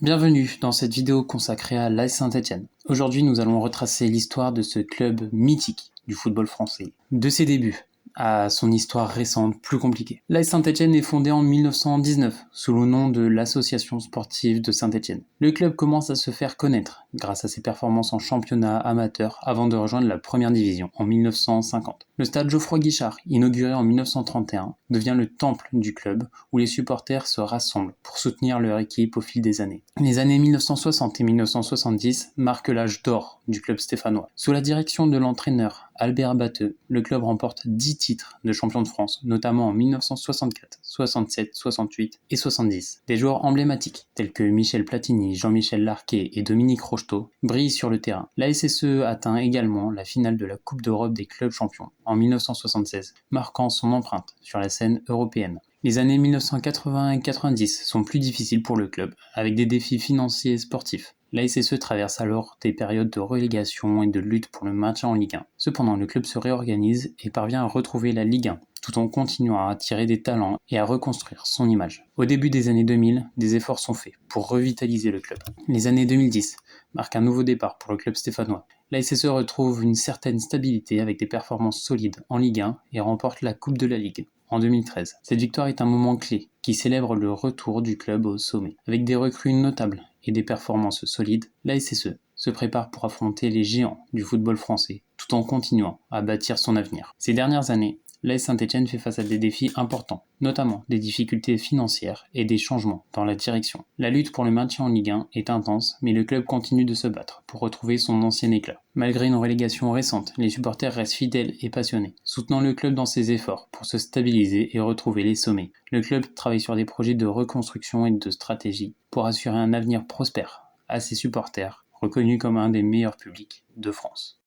Bienvenue dans cette vidéo consacrée à l'AS Saint-Étienne. Aujourd'hui, nous allons retracer l'histoire de ce club mythique du football français, de ses débuts à son histoire récente plus compliquée. L'AS Saint-Étienne est fondé en 1919 sous le nom de l'Association sportive de Saint-Étienne. Le club commence à se faire connaître grâce à ses performances en championnat amateur avant de rejoindre la première division en 1950. Le stade Geoffroy Guichard, inauguré en 1931, devient le temple du club où les supporters se rassemblent pour soutenir leur équipe au fil des années. Les années 1960 et 1970 marquent l'âge d'or du club stéphanois. Sous la direction de l'entraîneur Albert Batteux, le club remporte 10 titres de champion de France, notamment en 1964, 67, 68 et 70. Des joueurs emblématiques, tels que Michel Platini, Jean-Michel Larquet et Dominique Rocheteau, brillent sur le terrain. La SSE atteint également la finale de la Coupe d'Europe des clubs champions en 1976, marquant son empreinte sur la scène européenne. Les années 1980 et 90 sont plus difficiles pour le club, avec des défis financiers et sportifs. La SSE traverse alors des périodes de relégation et de lutte pour le maintien en Ligue 1. Cependant, le club se réorganise et parvient à retrouver la Ligue 1, tout en continuant à attirer des talents et à reconstruire son image. Au début des années 2000, des efforts sont faits pour revitaliser le club. Les années 2010 marquent un nouveau départ pour le club stéphanois. La SSE retrouve une certaine stabilité avec des performances solides en Ligue 1 et remporte la Coupe de la Ligue en 2013. Cette victoire est un moment clé qui célèbre le retour du club au sommet. Avec des recrues notables et des performances solides, la SSE se prépare pour affronter les géants du football français tout en continuant à bâtir son avenir. Ces dernières années, l'AS Saint-Étienne fait face à des défis importants, notamment des difficultés financières et des changements dans la direction. La lutte pour le maintien en Ligue 1 est intense, mais le club continue de se battre pour retrouver son ancien éclat. Malgré une relégation récente, les supporters restent fidèles et passionnés, soutenant le club dans ses efforts pour se stabiliser et retrouver les sommets. Le club travaille sur des projets de reconstruction et de stratégie pour assurer un avenir prospère à ses supporters, reconnus comme un des meilleurs publics de France.